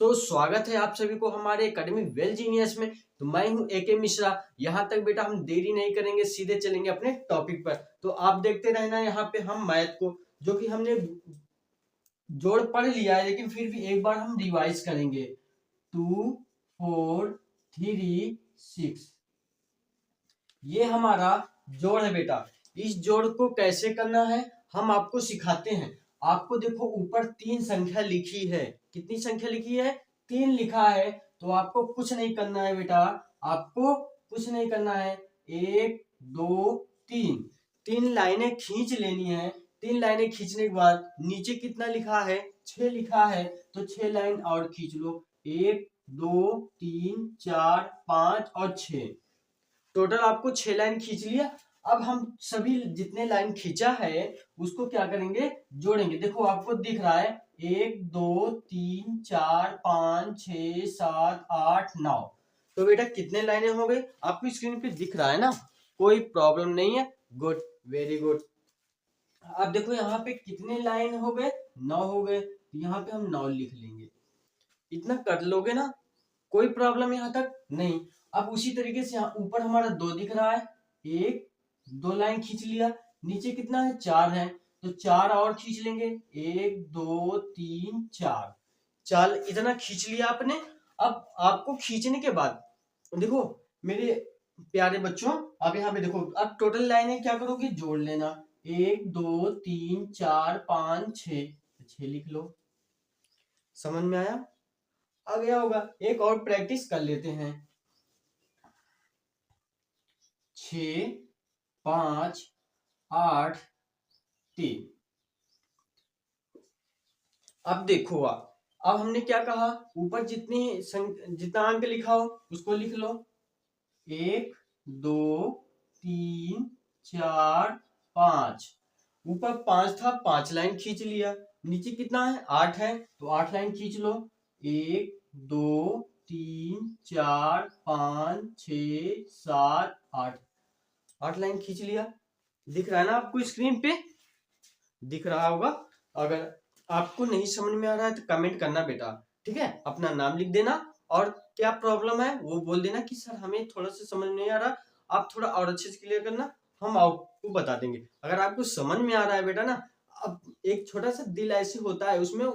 तो स्वागत है आप सभी को हमारे एकेडमी वेल जीनियस में। तो मैं हूं एके मिश्रा। यहाँ तक बेटा हम देरी नहीं करेंगे, सीधे चलेंगे अपने टॉपिक पर। तो आप देखते रहना यहाँ पे हम मैथ को, जो कि हमने जोड़ पढ़ लिया है, लेकिन फिर भी एक बार हम रिवाइज करेंगे। 2 4 3 6 ये हमारा जोड़ है बेटा। इस जोड़ को कैसे करना है हम आपको सिखाते हैं। आपको देखो ऊपर 3 संख्या लिखी है। कितनी संख्या लिखी है? 3 लिखा है। तो आपको कुछ नहीं करना है बेटा, आपको कुछ नहीं करना है। 1 2 3 3 लाइनें खींच लेनी है। 3 लाइनें खींचने के बाद नीचे कितना लिखा है? 6 लिखा है। तो 6 लाइन और खींच लो। 1 2 3 4 5 और 6। टोटल आपको 6 लाइन खींच लिया। अब हम सभी जितने लाइन खींचा है उसको क्या करेंगे? जोड़ेंगे। देखो आपको दिख रहा है 1 2 3 4 5 6 7 8 9। तो बेटा कितने लाइनें हो गई? आपको स्क्रीन पे दिख रहा है ना, कोई प्रॉब्लम नहीं है। Good, very good. अब देखो यहाँ पे कितने लाइन हो गए? 9 हो गए। तो यहाँ पे हम 9 लिख लेंगे। इतना कर लोगे ना, कोई प्रॉब्लम यहाँ तक नहीं। अब उसी तरीके से यहाँ ऊपर हमारा 2 दिख रहा है। 1 2 लाइन खींच लिया। नीचे कितना है? 4 है। तो 4 और खींच लेंगे। 1 2 3 4। चल इतना खींच लिया आपने। अब आपको खींचने के बाद देखो मेरे प्यारे बच्चों, अब यहाँ पे देखो, अब टोटल लाइनें क्या करोगे? जोड़ लेना। 1 2 3 4 5 6। 6 लिख लो। समझ में आया? आ गया होगा। एक और प्रैक्टिस कर लेते हैं। 6 5 8 3। अब देखो अब हमने क्या कहा? ऊपर जितना अंक लिखा हो उसको लिख लो। 1 2 3 4 5। ऊपर 5 था, 5 लाइन खींच लिया। नीचे कितना है? 8 है। तो 8 लाइन खींच लो। 1 2 3 4 5 6 7 8। 8 लाइन खींच लिया। दिख रहा है ना आपको स्क्रीन पे? दिख रहा होगा। अगर आपको नहीं समझ में आ रहा है तो कमेंट करना बेटा, ठीक है? अपना नाम लिख देना और क्या प्रॉब्लम है वो बोल देना कि सर हमें थोड़ा सा समझ नहीं आ रहा, आप थोड़ा और अच्छे से क्लियर करना, हम आपको बता देंगे। अगर आपको समझ में आ रहा है बेटा ना, अब एक छोटा सा दिल ऐसे होता है, उसमें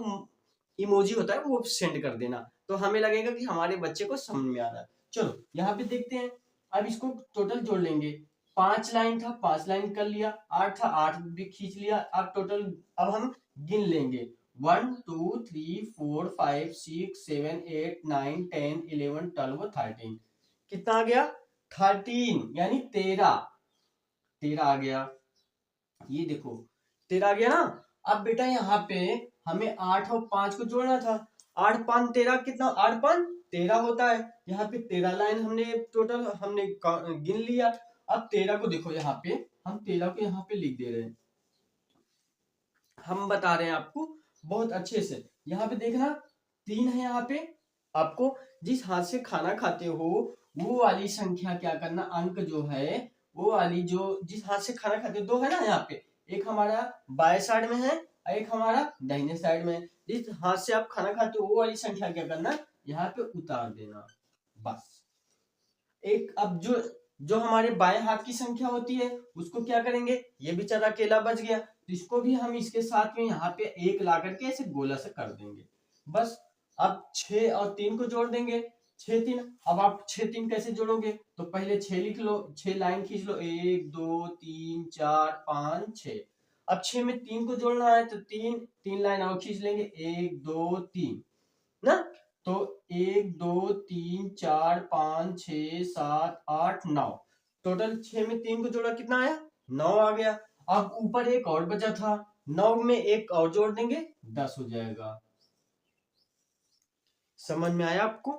इमोजी होता है, वो सेंड कर देना, तो हमें लगेगा कि हमारे बच्चे को समझ में आ रहा है। चलो यहाँ पे देखते हैं। अब इसको टोटल जोड़ लेंगे। 5 लाइन था, 5 लाइन कर लिया। 8 था, 8 भी खींच लिया। अब टोटल अब हम गिन लेंगे। 1 2 3 4 5 6 7 8 9 10 11 12 13। कितना आ गया? 13, यानी 13 आ गया। ये देखो 13 आ गया ना। अब बेटा यहाँ पे हमें 8 और 5 को जोड़ना था। 8 5 13, कितना? 8 5 13 होता है। यहाँ पे 13 लाइन हमने टोटल हमने गिन लिया। अब 13 को देखो, यहाँ पे हम 13 को यहाँ पे लिख दे रहे हैं। हम बता रहे हैं आपको बहुत अच्छे से। यहाँ पे देखना 3 है। यहाँ पे आपको जिस हाथ से खाना खाते हो वो वाली संख्या क्या करना, अंक जो है वो वाली, जो जिस हाथ से खाना खाते हो, 2 है ना यहाँ पे। एक हमारा बाएं साइड में है और एक हमारा दाहिने साइड में है। जिस हाथ से आप खाना खाते हो वो वाली संख्या क्या करना, यहाँ पे उतार देना, बस। एक अब जो हमारे बाएं हाथ की संख्या होती है उसको क्या करेंगे? ये बेचारा अकेला बच गया, तो इसको भी हम इसके साथ में यहाँ पे 1 ला करके ऐसे गोला से कर देंगे, बस। अब 6 और 3 को जोड़ देंगे। 6 3। अब आप 6 3 कैसे जोड़ोगे? तो पहले 6 लिख लो, 6 लाइन खींच लो। 1 2 3 4 5 6। अब 6 में 3 को जोड़ना है तो 3 लाइन और खींच लेंगे। 1 2 3 ना। तो 1 2 3 4 5 6 7 8 9। टोटल 6 में 3 को जोड़ा, कितना आया? 9 आ गया। अब ऊपर एक और बचा था, 9 में एक और जोड़ देंगे, 10 हो जाएगा। समझ में आया आपको?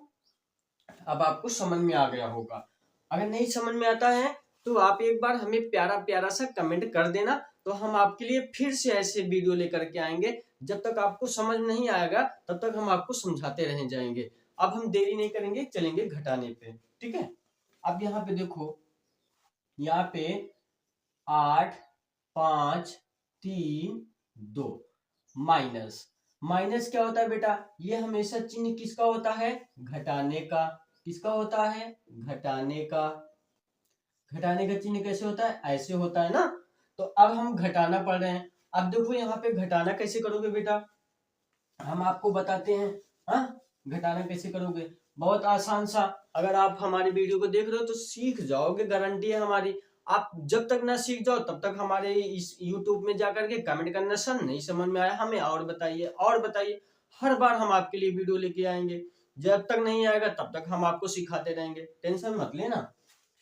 अब आपको समझ में आ गया होगा। अगर नहीं समझ में आता है तो आप एक बार हमें प्यारा प्यारा सा कमेंट कर देना, तो हम आपके लिए फिर से ऐसे वीडियो लेकर के आएंगे। जब तक आपको समझ नहीं आएगा तब तक हम आपको समझाते रह जाएंगे। अब हम देरी नहीं करेंगे, चलेंगे घटाने पे, ठीक है? अब यहाँ पे देखो, यहाँ पे 8 5 3 2 माइनस माइनस क्या होता है बेटा, ये हमेशा चिन्ह किसका होता है, घटाने का। किसका होता है, घटाने का। घटाने का चिन्ह कैसे होता है, ऐसे होता है ना। तो अब हम घटाना पढ़ रहे हैं। अब देखो यहाँ पे घटाना कैसे करोगे बेटा, हम आपको बताते हैं। हाँ, घटाना कैसे करोगे, बहुत आसान सा। अगर आप हमारी वीडियो को देख रहे हो तो सीख जाओगे, गारंटी है हमारी। आप जब तक ना सीख जाओ तब तक हमारे इस YouTube में जाकर के कमेंट करना, सर नहीं समझ में आया हमें और बताइए और बताइए। हर बार हम आपके लिए वीडियो लेके आएंगे। जब तक नहीं आएगा तब तक हम आपको सिखाते रहेंगे, टेंशन मत लेना।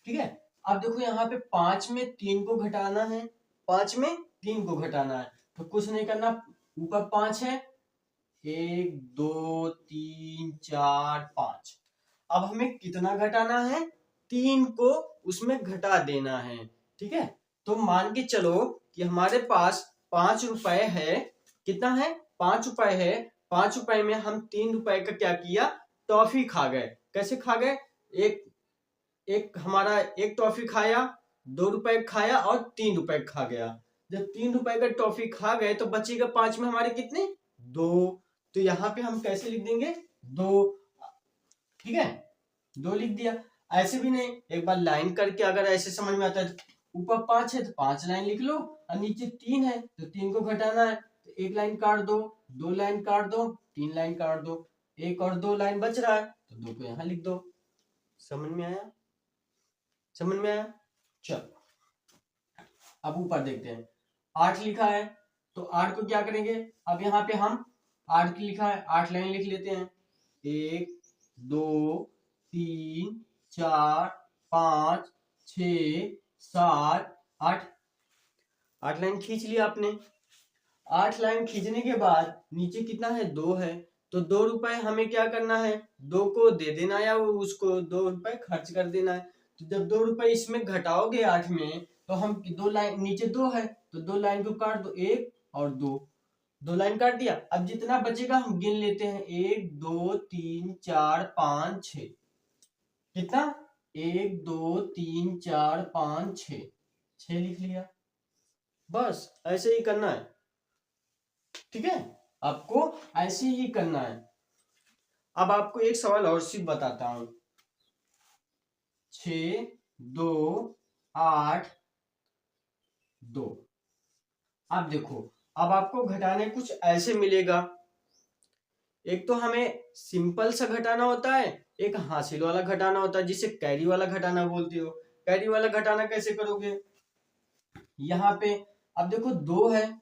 ठीक है। अब देखो यहाँ पे 5 में 3 को घटाना है, 5 में 3 को घटाना है। तो कुछ नहीं करना, ऊपर 5 है, 1 2 3 4 5। अब हमें कितना घटाना है, 3 को उसमें घटा देना है। ठीक है। तो मान के चलो कि हमारे पास 5 रुपए है। कितना है, 5 रुपए है। 5 रुपए में हम 3 रुपए का क्या किया, टॉफी खा गए। कैसे खा गए, एक एक हमारा एक टॉफी खाया, 2 रुपए खाया और 3 रुपए खा गया। जब 3 रुपए का टॉफी खा गए तो बचेगा 5 में हमारे कितने, 2। तो यहाँ पे हम कैसे लिख देंगे, 2। ठीक है, 2 लिख दिया। ऐसे भी नहीं, एक बार लाइन करके अगर ऐसे समझ में आता है, तो ऊपर 5 है तो 5 लाइन लिख लो, और नीचे 3 है तो 3 को घटाना है। तो 1 लाइन काट दो, 2 लाइन काट दो, 3 लाइन काट दो, 1 और 2 लाइन बच रहा है तो 2 को यहाँ लिख दो। समझ में आया, समझ में आया। चलो अब ऊपर देखते हैं, 8 लिखा है तो 8 को क्या करेंगे, अब यहाँ पे हम 8 की लिखा है, 8 लाइन लिख लेते हैं। 1 2 3 4 5 6 7 8। 8 लाइन खींच लिया आपने। 8 लाइन खींचने के बाद नीचे कितना है, 2 है। तो 2 रुपए हमें क्या करना है, 2 को दे देना या उसको 2 रुपए खर्च कर देना है। तो जब 2 रुपए इसमें घटाओगे 8 में, तो हम 2 लाइन, नीचे 2 है तो 2 लाइन को काट दो, 1 और 2, 2 लाइन काट दिया। अब जितना बचेगा हम गिन लेते हैं, 1 2 3 4 5 6। कितना, 1 2 3 4 5 6, 6 लिख लिया। बस ऐसे ही करना है। ठीक है, आपको ऐसे ही करना है। अब आपको एक सवाल और सी बताता हूं, 6 2 8 2। अब देखो, अब आपको घटाने कुछ ऐसे मिलेगा। एक तो हमें सिंपल सा घटाना होता है, एक हासिल वाला घटाना होता है, जिसे कैरी वाला घटाना बोलते हो। कैरी वाला घटाना कैसे करोगे, यहाँ पे अब देखो 2 है,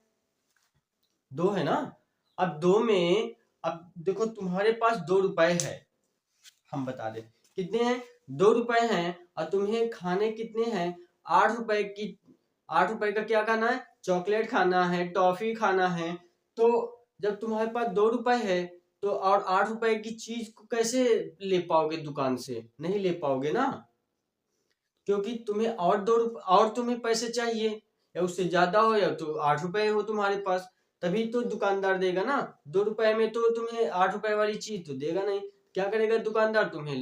2 है ना। अब 2 में, अब देखो तुम्हारे पास 2 रुपए है, हम बता दें कितने हैं, 2 रुपए हैं, और तुम्हें खाने कितने हैं, 8 रुपए की। 8 रुपए का क्या खाना है, चॉकलेट खाना है, टॉफी खाना है। तो जब तुम्हारे पास 2 रुपए है तो और 8 रुपए की चीज को कैसे ले पाओगे दुकान से, नहीं ले पाओगे ना, क्योंकि तुम्हें और 2 रुपए और तुम्हें पैसे चाहिए, या उससे ज्यादा हो या तो 8 रुपए हो तुम्हारे पास, तभी तो दुकानदार देगा ना। 2 रुपए में तो तुम्हें 8 रुपए वाली चीज तो देगा नहीं। क्या करेगा दुकानदार, तुम्हें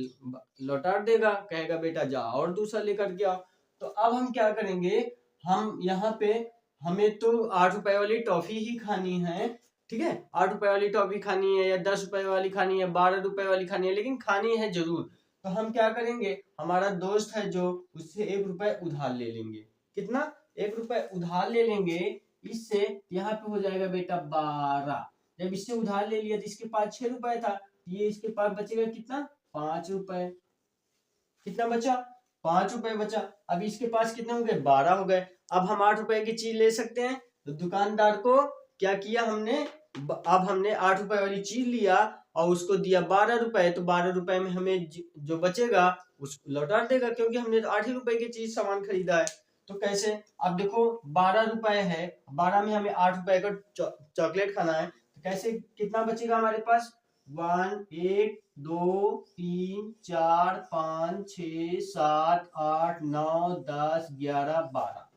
लौटा देगा, कहेगा बेटा जा और दूसरा लेकर के आओ। तो अब हम क्या करेंगे, हम यहाँ पे, हमें तो 8 रुपए वाली टॉफी ही खानी है। ठीक है, 8 रुपए वाली टॉफी खानी है या 10 रुपए वाली खानी है, 12 रुपए वाली खानी है, लेकिन खानी है जरूर। तो हम क्या करेंगे, हमारा दोस्त है जो, उससे 1 रुपए उधार ले लेंगे। कितना, 1 रुपए उधार ले लेंगे। इससे यहाँ पे हो जाएगा बेटा 12। जब इससे उधार ले लिया तो इसके पास 6 रुपए था, ये इसके पास बचेगा कितना, 5 रुपए। कितना बचा, 5 रुपए बचा। अब इसके पास कितने हो गए, 12 हो गए। अब हम 8 रुपए की चीज ले सकते हैं। तो दुकानदार को क्या किया हमने, अब हमने 8 रुपए वाली चीज लिया और उसको दिया 12 रुपए। तो 12 रुपए में हमें जो बचेगा उसको लौटा देगा, क्योंकि हमने तो 8 ही रुपए की चीज सामान खरीदा है। तो कैसे, अब देखो 12 रुपए है, 12 में हमें 8 रुपए का चॉकलेट खाना है, तो कैसे कितना बचेगा हमारे पास, 1 2 3 4 5 6 7 8 9 10 11 12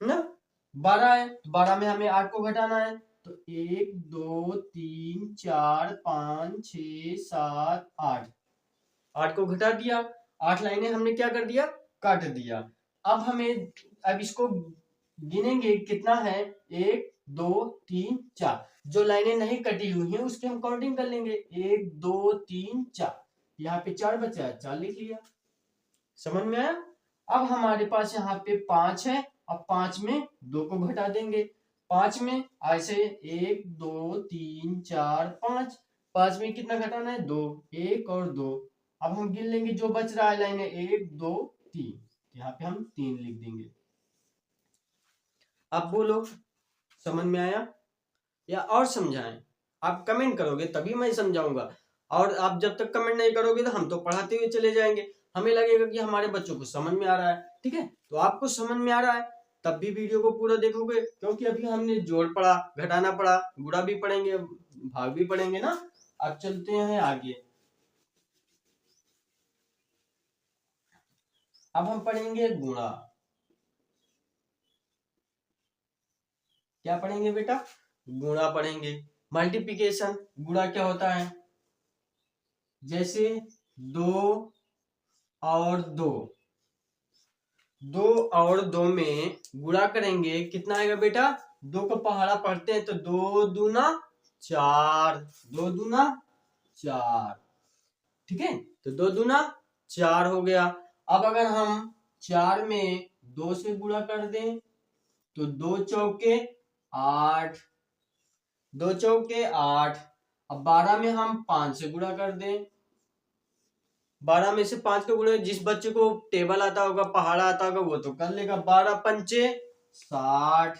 ना। 12 है तो 12 में हमें 8 को घटाना है। तो 1 2 3 4 5 6 7 8, 8 को घटा दिया। 8 लाइनें हमने क्या कर दिया, काट दिया। अब हमें, अब इसको गिनेंगे कितना है, 1 2 3 4। जो लाइनें नहीं कटी हुई हैं उसकी हम काउंटिंग कर लेंगे, 1 2 3 4। यहाँ पे 4 बचा है, 4 लिख लिया। समझ में आया? अब हमारे पास यहाँ पे 5 है, अब 5 में 2 को घटा देंगे। 5 में ऐसे 1 2 3 4 5, 5 में कितना घटाना है? 2, 1 और 2। अब हम गिन लेंगे जो बच रहा है लाइन है, 1 2 3, यहाँ पे हम 3 लिख देंगे। अब बोलो समझ में आया या और समझाएं? आप कमेंट करोगे तभी मैं समझाऊंगा, और आप जब तक कमेंट नहीं करोगे तो हम तो पढ़ाते हुए चले जाएंगे, हमें लगेगा कि हमारे बच्चों को समझ में आ रहा है। ठीक है, तो आपको समझ में आ रहा है तब भी वीडियो को पूरा देखोगे, क्योंकि अभी हमने जोड़ पढ़ा, घटाना पढ़ा, गुणा भी पढ़ेंगे, भाग भी पढ़ेंगे ना। अब चलते हैं आगे। अब हम पढ़ेंगे गुणा। क्या पढ़ेंगे बेटा? गुणा पढ़ेंगे। मल्टीप्लिकेशन, गुणा क्या होता है? जैसे 2 और 2, 2 और 2 में गुणा करेंगे, कितना आएगा बेटा? 2 का पहाड़ा पढ़ते हैं तो 2 दूना 4, 2 दूना 4। ठीक है, तो 2 दूना 4 हो गया। अब अगर हम 4 में 2 से गुणा कर दें तो 2 चौके 8, 2 चौके 8। अब 12 में हम 5 से गुणा कर दें, 12 में से 5 का गुणा, जिस बच्चे को टेबल आता होगा, पहाड़ा आता होगा, वो तो कर लेगा। 12 पंचे 60,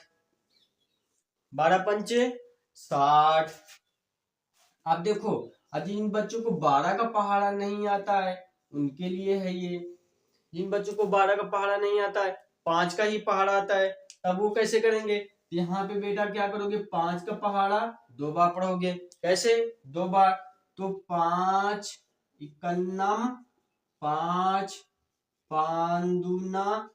12 पंचे 60। अब देखो, अब जिन बच्चों को 12 का पहाड़ा नहीं आता है उनके लिए है ये। जिन बच्चों को 12 का पहाड़ा नहीं आता है, 5 का ही पहाड़ा आता है, तब वो कैसे करेंगे? यहाँ पे बेटा क्या करोगे? 5 का पहाड़ा 2 बार पढ़ोगे। कैसे 2 बार? तो 5 इकन्नम 5, 5 दूना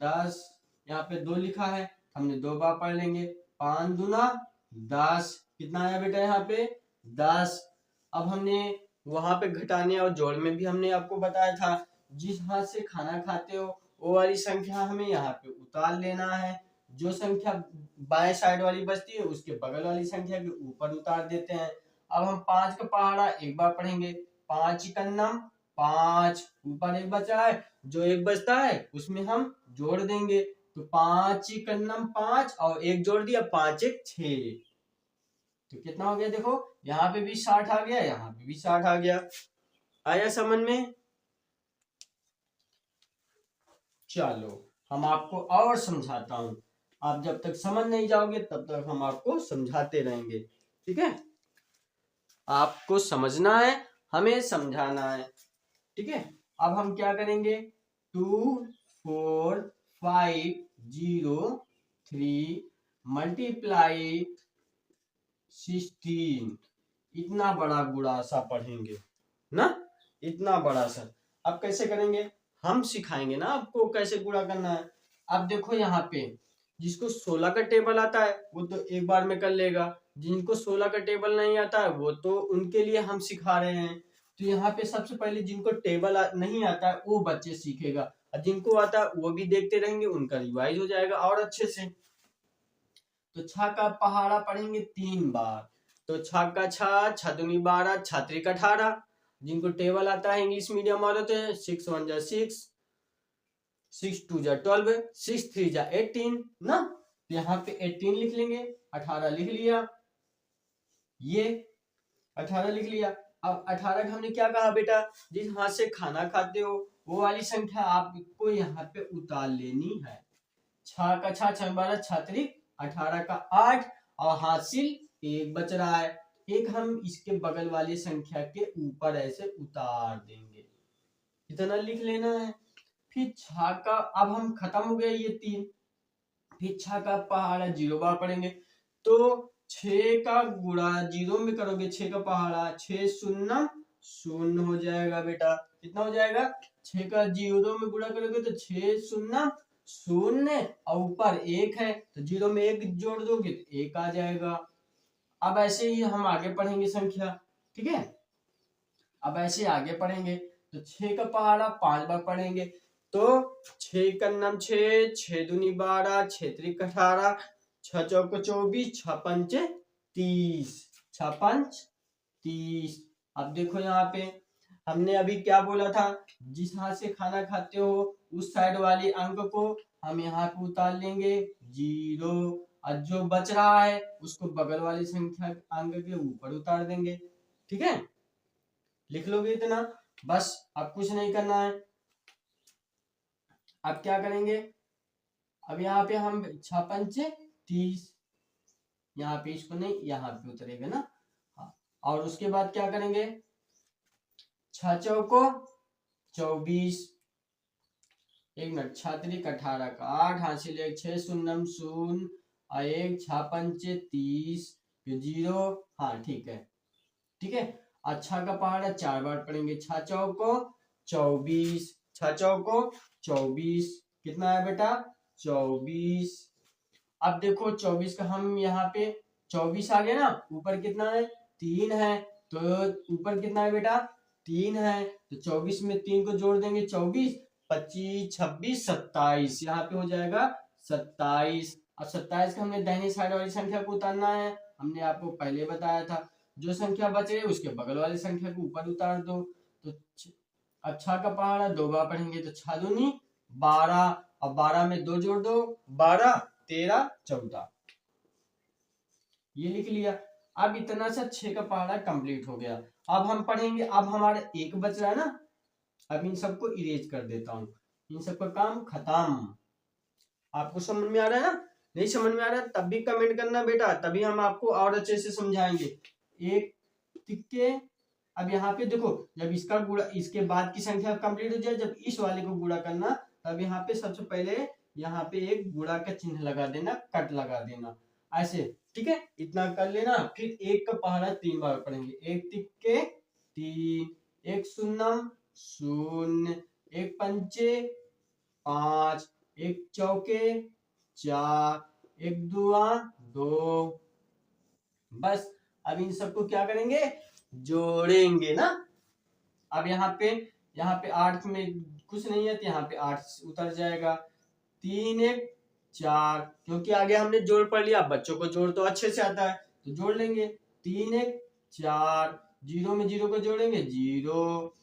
10, यहाँ पे 2 लिखा है, हमने 2 बार पढ़ लेंगे। 5 दूना 10, कितना आया बेटा यहाँ पे? 10। अब हमने वहां पे घटाने और जोड़ में भी हमने आपको बताया था, जिस हाथ से खाना खाते हो वो वाली संख्या हमें यहाँ पे उतार लेना है, जो संख्या बाएं साइड वाली बचती है उसके बगल वाली संख्या के ऊपर उतार देते हैं। अब हम 5 का पहाड़ा एक बार पढ़ेंगे, 5 इकन्नम 5, ऊपर 1 बचा है, जो 1 बचता है उसमें हम जोड़ देंगे, तो 5 इकन्नम 5 और 1 जोड़ दिया, 5 1 6। तो कितना हो गया? देखो यहाँ पे भी 60 आ गया, यहाँ पे भी 60 आ गया। आया समझ में? चलो हम आपको और समझाता हूं, आप जब तक समझ नहीं जाओगे तब तक हम आपको समझाते रहेंगे। ठीक है, आपको समझना है, हमें समझाना है। ठीक है, अब हम क्या करेंगे? 2 4 5 0 3 मल्टीप्लाई 16, इतना बड़ा गुणा सा पढ़ेंगे ना, इतना बड़ा सा। अब कैसे करेंगे? हम सिखाएंगे ना आपको कैसे गुणा करना है। अब देखो यहाँ पे जिसको 16 का टेबल आता है वो तो एक बार में कर लेगा, जिनको 16 का टेबल नहीं आता है वो तो उनके लिए हम सिखा रहे हैं। तो यहाँ पे सबसे पहले जिनको टेबल नहीं आता है वो बच्चे सीखेगा, और जिनको आता है वो भी देखते रहेंगे, उनका रिवाइज हो जाएगा और अच्छे से। तो 6 का पहाड़ा पढ़ेंगे 3 बार, तो 6 का 6, 6 दूनी 12, 6 त्रिक 18। जिनको टेबल आता है इंग्लिश मीडियम वाले तो 6 1 जा 6, 6 2 जा 12, 6 3 जा 18 ना। तो यहाँ पे 18 लिख लेंगे, 18 लिख लिया, ये 18 लिख लिया। अब 18 का हमने क्या कहा बेटा? जिस हाथ से खाना खाते हो वो वाली संख्या आपको यहाँ पे उतार लेनी है। 6 का 6, 6 12, 6 त्रिक 18 का 8, और हासिल 1 बच रहा है, एक हम इसके बगल वाली संख्या के ऊपर ऐसे उतार देंगे, इतना लिख लेना है। फिर 6 का, अब हम खत्म हो गए ये 3, फिर 6 का पहाड़ा 0 बार पढ़ेंगे, तो 6 का गुणा 0 में करोगे, 6 का पहाड़ा 6 शून्य 0 हो जाएगा बेटा। कितना हो जाएगा? 6 का 0 में गुणा करोगे तो 6 शून्य 0, और ऊपर 1 है तो 0 में 1 जोड़ दोगे तो 1 आ जाएगा। अब ऐसे ही हम आगे पढ़ेंगे संख्या। ठीक है, अब ऐसे आगे पढ़ेंगे तो 6 का पहाड़ा 5 बार पढ़ेंगे, तो 6 का नम 6, 6 दूनी 12, 6 त्रिक 18, 6 चौक 24, 6 पंचे 30, 6 पंच 30। अब देखो यहाँ पे हमने अभी क्या बोला था, जिस हाथ से खाना खाते हो उस साइड वाले अंक को हम यहाँ पे उतार लेंगे 0, और जो बच रहा है उसको बगल वाली संख्या अंक के ऊपर उतार देंगे। ठीक है, लिख लोगे इतना, बस अब कुछ नहीं करना है। अब क्या करेंगे, अब यहाँ पे हम 6 पंचे 30, यहाँ पे इसको नहीं, यहाँ पे उतरेगा ना। हाँ, और उसके बाद क्या करेंगे, 6 चौको 24, 1 मिनट, 6 3 18 का 8 हासिल 1 6 शून्यम शून्य और 1 6 पंचे 30 फिर 0। हाँ ठीक है, ठीक है। अच्छा का पहाड़ा 4 बार पढ़ेंगे, 6 चौको 24, 6 चौको 24, कितना है बेटा 24। अब देखो 24 का हम यहाँ पे 24 आ गया ना, ऊपर कितना है 3 है, तो ऊपर कितना है बेटा 3 है, तो 24 में 3 को जोड़ देंगे 24, 25 26 27, यहाँ पे हो जाएगा 27। अब 27 का हमने दाहिनी साइड वाली संख्या को उतारना है, हमने आपको पहले बताया था, जो संख्या बचे उसके बगल वाली संख्या को ऊपर उतार दो। तो अच्छा का पहाड़ा 2 बार पढ़ेंगे, तो 6 दूनी 12, अब 12 में 2 जोड़ दो 12 13 14, ये लिख लिया। अब इतना सा 6 का पहाड़ा कंप्लीट हो गया। अब हम पढ़ेंगे, अब हमारा एक बच रहा है ना, अब इन सबको इरेज कर देता हूं, इन सबका काम खत्म। आपको समझ में आ रहा है ना, नहीं समझ में आ रहा है तब भी कमेंट करना बेटा, तभी हम आपको और अच्छे से समझाएंगे। एक टिक्के, अब यहाँ पे देखो, जब इसका गुणा, इसके बाद की संख्या कंप्लीट हो जाए, जब इस वाले को गुणा करना, तब यहाँ पे सबसे पहले यहाँ पे एक गुणा का चिन्ह लगा देना, कट लगा देना ऐसे, ठीक है, इतना कर लेना। फिर एक का पहाड़ा 3 बार पढ़ेंगे, एक तिक्के 3, एक शून्यम शून्य, एक पंचे 5, एक चौके 4, एक दुआ 2। बस अब इन सबको क्या करेंगे, जोड़ेंगे ना। अब यहाँ पे 8 में कुछ नहीं है, तो यहाँ पे 8 उतर जाएगा, 3 1 4, क्योंकि आगे हमने जोड़ पढ़ लिया, बच्चों को जोड़ तो अच्छे से आता है तो जोड़ लेंगे। 3 1 4, 0 में 0 को जोड़ेंगे 0,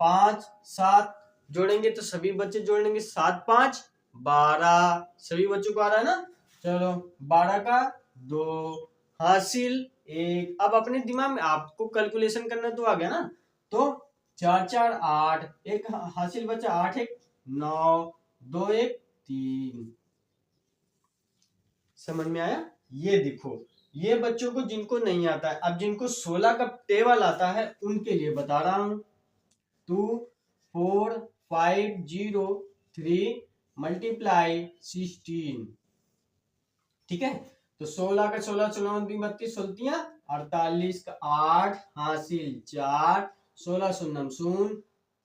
5 7 जोड़ेंगे तो सभी बच्चे जोड़ लेंगे, 7 5 12, सभी बच्चों को आ रहा है ना। चलो 12 का 2 हासिल 1। अब अपने दिमाग में आपको कैलकुलेशन करना तो आ गया ना, तो 4 4 8, एक हासिल बचा 8 1 9, 2 1 3। समझ में आया, ये देखो, ये बच्चों को जिनको नहीं आता है, अब जिनको 16 का टेबल आता है उनके लिए बता रहा हूं, 2 4 5 0 3 मल्टीप्लाई 16, ठीक है। तो 16 का 16 16 32 16 48 का 8 हासिल 4, 16 शून्यम शून्य,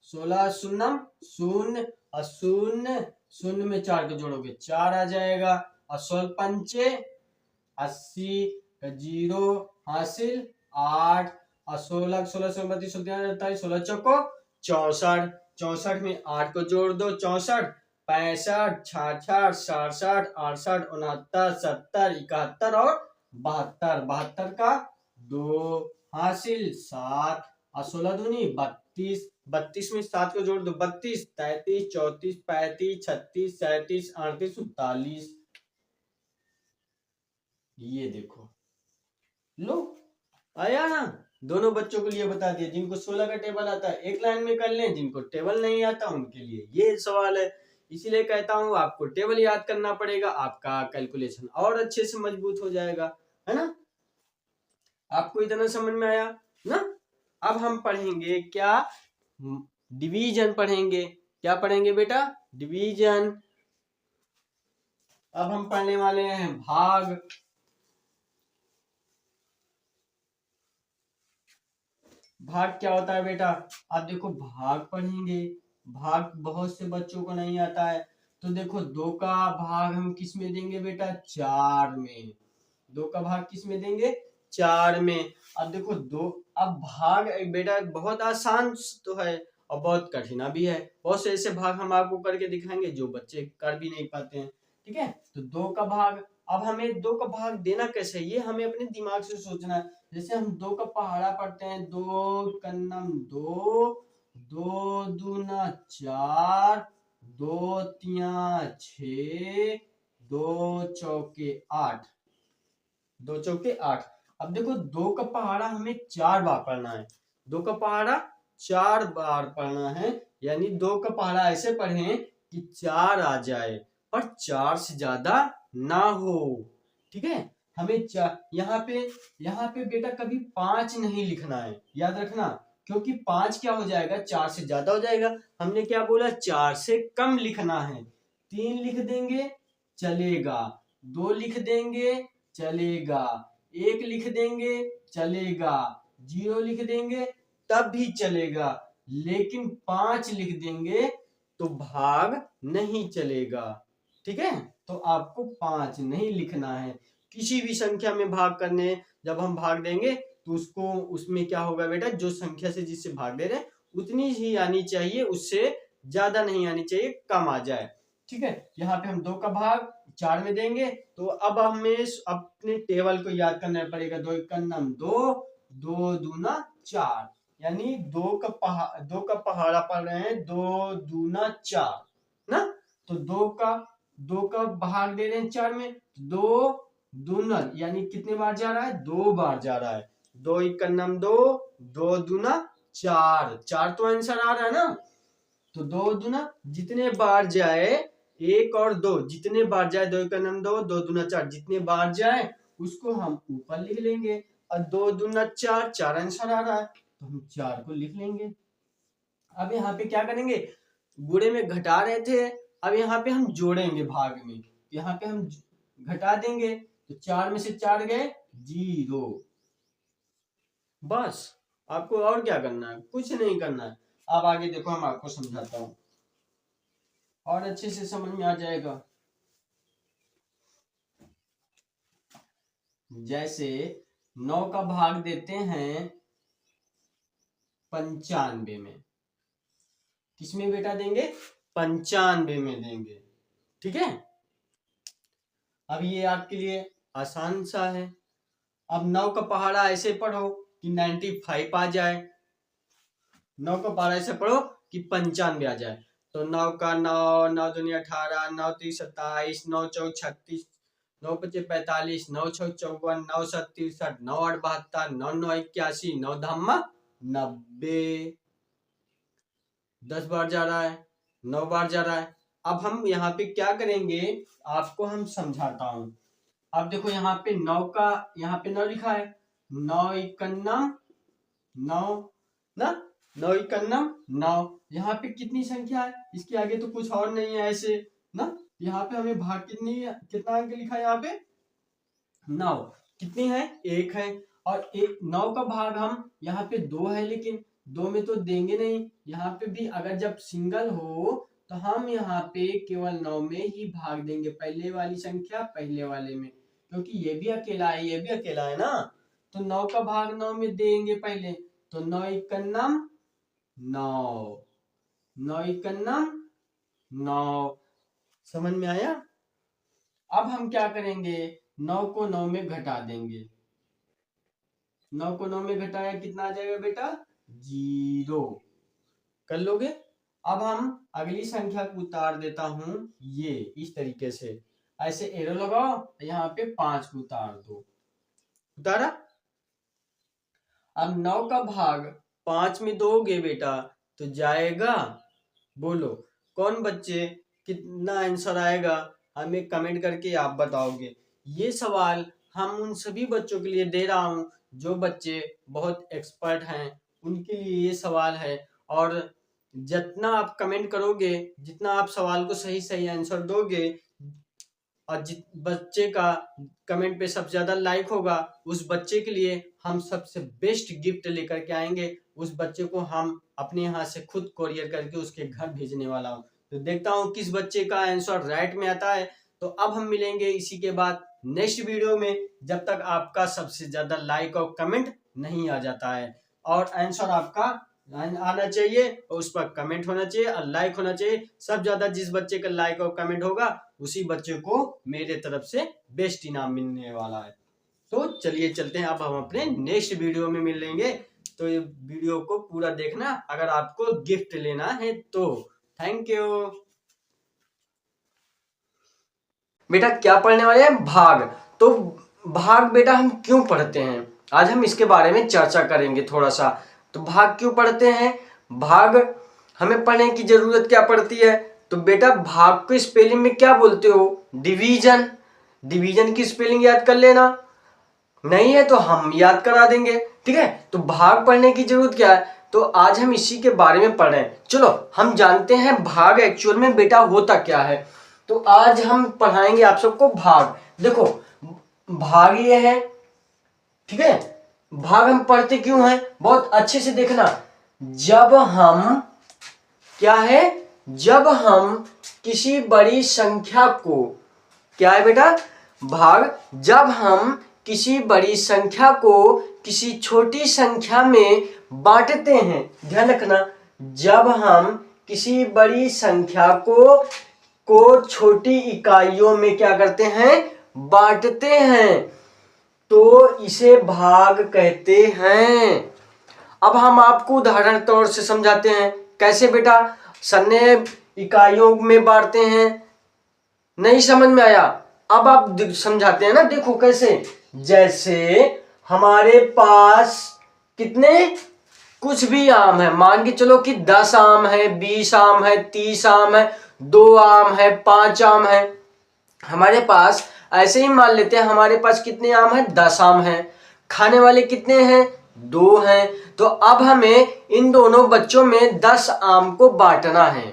16 शून्यम शून्य और शून्य शून्य में 4 को जोड़ोगे 4 आ जाएगा, और 16 पंचे 80 का 0 हासिल 8, और 16 16 32 48 16 चौको 64, 64 में 8 को जोड़ दो 64, 65 66 67 68 69 70 71 और 72, 72 का 2 हासिल 7, और 16 दूनी 32, 32 में 7 को जोड़ दो 32, 33 34 35 36 37 38 39। ये देखो, लो आया ना, दोनों बच्चों के लिए बता दिया, जिनको 16 का टेबल आता है एक लाइन में कर लें, जिनको टेबल नहीं आता उनके लिए ये सवाल है। इसीलिए कहता हूं आपको टेबल याद करना पड़ेगा, आपका कैलकुलेशन और अच्छे से मजबूत हो जाएगा, है ना। आपको इतना समझ में आया ना। अब हम पढ़ेंगे क्या, डिवीजन पढ़ेंगे। क्या पढ़ेंगे बेटा, डिवीजन। अब हम पढ़ने वाले हैं भाग। भाग क्या होता है बेटा, आप देखो भाग पढ़ेंगे, भाग बहुत से बच्चों को नहीं आता है, तो देखो 2 का भाग हम किस में देंगे बेटा, 4 में। 2 का भाग किस में देंगे, 4 में। अब देखो 2, अब भाग बेटा बहुत आसान तो है और बहुत कठिन भी है, बहुत से ऐसे भाग हम आपको करके दिखाएंगे जो बच्चे कर भी नहीं पाते हैं, ठीक है। तो 2 का भाग अब हमें 2 का भाग देना कैसे है ये हमें अपने दिमाग से सोचना है। जैसे हम 2 का पहाड़ा पढ़ते हैं, 2 कन्नम 2, 2 दूना 4, 2 तिया 6, 2 चौके 8, 2 चौके 8। अब देखो 2 का पहाड़ा हमें 4 बार पढ़ना है, 2 का पहाड़ा 4 बार पढ़ना है, यानी 2 का पहाड़ा ऐसे पढ़ें कि 4 आ जाए पर 4 से ज्यादा ना हो। ठीक है, हमें यहाँ पे बेटा कभी 5 नहीं लिखना है, याद रखना, क्योंकि 5 क्या हो जाएगा, 4 से ज्यादा हो जाएगा। हमने क्या बोला, 4 से कम लिखना है। 3 लिख देंगे चलेगा, 2 लिख देंगे चलेगा, 1 लिख देंगे चलेगा, 0 लिख देंगे तब भी चलेगा, लेकिन 5 लिख देंगे तो भाग नहीं चलेगा। ठीक है, तो आपको 5 नहीं लिखना है। किसी भी संख्या में भाग करने जब हम भाग देंगे तो उसको उसमें क्या होगा बेटा, जो संख्या से जिससे भाग दे रहे हैं उतनी ही आनी चाहिए, उससे ज्यादा नहीं आनी चाहिए, कम आ जाए। ठीक है, यहाँ पे हम 2 का भाग 4 में देंगे, तो अब हमें अपने टेबल को याद करना पड़ेगा। 2 का नम 2, 2 दूना 4, यानी 2 का पहाड़ा पढ़ रहे हैं, 2 दूना 4 ना, तो 2 का भाग दे रहे हैं 4 में, 2 दूना यानी कितने बार जा रहा है, 2 बार जा रहा है। 2 का नम 2, 2 दूना 4, 4 तो आंसर आ रहा है ना, तो 2 दूना जितने बार जाए, 1 और 2 जितने बार जाए, 2 का नम 2, 2 दूना 4 जितने बार जाए उसको हम ऊपर लिख लेंगे। और 2 दूना 4, 4 आंसर आ रहा है तो हम 4 को लिख लेंगे। अब यहाँ पे क्या करेंगे, गुणे में घटा रहे थे, अब यहाँ पे हम जोड़ेंगे भाग में, यहाँ पे हम घटा देंगे, तो 4 में से 4 गए 0। बस, आपको और क्या करना है, कुछ नहीं करना है। अब आगे देखो, हम आपको समझाता हूं और अच्छे से समझ में आ जाएगा। जैसे 9 का भाग देते हैं 95 में, किसमें बेटा देंगे, 95 में देंगे। ठीक है, अब ये आपके लिए आसान सा है। अब 9 का पहाड़ा ऐसे पढ़ो कि 95 आ जाए, 9 का पहाड़ा ऐसे पढ़ो कि 95 आ जाए, तो 9 का 9, 9 दूनी 18, 9 तीस 27, 9 चौक 36, 9 पचे 45, 9 छक 54, 9 7 63, 9 8 72, 9 9 81, 9 धामा 90, 10 बार जा रहा है, 9 बार जा रहा है। अब हम यहाँ पे क्या करेंगे, आपको हम समझाता हूं। अब देखो यहाँ पे 9 का, यहाँ पे 9 लिखा है, 9 इकन्नम 9 ना, 9 इकन्नम 9, यहाँ पे कितनी संख्या है, इसके आगे तो कुछ और नहीं है ऐसे ना, यहाँ पे हमें भाग कितना अंक लिखा है, यहाँ पे 9, कितनी है, 1 है, और 9 का भाग हम यहाँ पे 2 है, लेकिन 2 में तो देंगे नहीं, यहाँ पे भी अगर जब सिंगल हो तो हम यहाँ पे केवल 9 में ही भाग देंगे, पहले वाली संख्या पहले वाले में, क्योंकि ये भी अकेला है, ये भी अकेला है ना, तो 9 का भाग 9 में देंगे पहले, तो 9 इकन्नम 9, 9 इकन्नम 9, समझ में आया। अब हम क्या करेंगे, 9 को 9 में घटा देंगे, 9 को 9 में घटाया कितना आ जाएगा बेटा, 0, कर लोगे। अब हम अगली संख्या को उतार देता हूं, ये इस तरीके से ऐसे एरो लगाओ, यहाँ पे 5 को उतार दो, उतारा। अब 9 का भाग 5 में दोगे बेटा तो जाएगा, बोलो कौन बच्चे, कितना आंसर आएगा, हमें कमेंट करके आप बताओगे। ये सवाल हम उन सभी बच्चों के लिए दे रहा हूं जो बच्चे बहुत एक्सपर्ट हैं, उनके लिए ये सवाल है। और जितना आप कमेंट करोगे, जितना आप सवाल को सही सही आंसर दोगे, और जिस बच्चे का कमेंट पे सबसे ज्यादा लाइक होगा, उस बच्चे के लिए हम सबसे बेस्ट गिफ्ट लेकर के आएंगे। उस बच्चे को हम अपने यहाँ से खुद कोरियर करके उसके घर भेजने वाला हूँ। तो देखता हूँ किस बच्चे का आंसर राइट में आता है। तो अब हम मिलेंगे इसी के बाद नेक्स्ट वीडियो में, जब तक आपका सबसे ज्यादा लाइक और कमेंट नहीं आ जाता है और आंसर आपका आना चाहिए और उस पर कमेंट होना चाहिए और लाइक होना चाहिए। सब ज्यादा जिस बच्चे का लाइक और कमेंट होगा उसी बच्चे को मेरे तरफ से बेस्ट इनाम मिलने वाला है। तो चलिए चलते हैं, अब हम अपने नेक्स्ट वीडियो में मिल लेंगे। तो ये वीडियो को पूरा देखना अगर आपको गिफ्ट लेना है तो। Thank you. बेटा क्या पढ़ने वाले हैं? भाग। तो भाग बेटा हम क्यों पढ़ते हैं, आज हम इसके बारे में चर्चा करेंगे थोड़ा सा। तो भाग क्यों पढ़ते हैं, भाग हमें पढ़ने की जरूरत क्या पड़ती है? तो बेटा भाग को स्पेलिंग में क्या बोलते हो? डिवीजन। डिवीजन की स्पेलिंग याद कर लेना, नहीं है तो हम याद करा देंगे। ठीक है, तो भाग पढ़ने की जरूरत क्या है? तो आज हम इसी के बारे में पढ़ रहे हैं। चलो हम जानते हैं भाग एक्चुअल में बेटा होता क्या है। तो आज हम पढ़ाएंगे आप सबको भाग। देखो भाग ये है, ठीक है। भाग हम पढ़ते क्यों हैं, बहुत अच्छे से देखना। जब हम क्या है, जब हम किसी बड़ी संख्या को, क्या है बेटा भाग, जब हम किसी बड़ी संख्या को किसी छोटी संख्या में बांटते हैं। ध्यान रखना, जब हम किसी बड़ी संख्या को छोटी इकाइयों में क्या करते हैं, बांटते हैं, तो इसे भाग कहते हैं। अब हम आपको उदाहरण तौर से समझाते हैं। कैसे बेटा? सन्ने इकाइयों में बांटते हैं, नहीं समझ में आया? अब आप समझाते हैं ना, देखो कैसे। जैसे हमारे पास कितने, कुछ भी आम है, मान के चलो कि 10 आम है, 20 आम है, 30 आम है, 2 आम है, 5 आम है हमारे पास। ऐसे ही मान लेते हैं हमारे पास कितने आम है, 10 आम है। खाने वाले कितने हैं, 2 हैं। तो अब हमें इन दोनों बच्चों में 10 आम को बांटना है।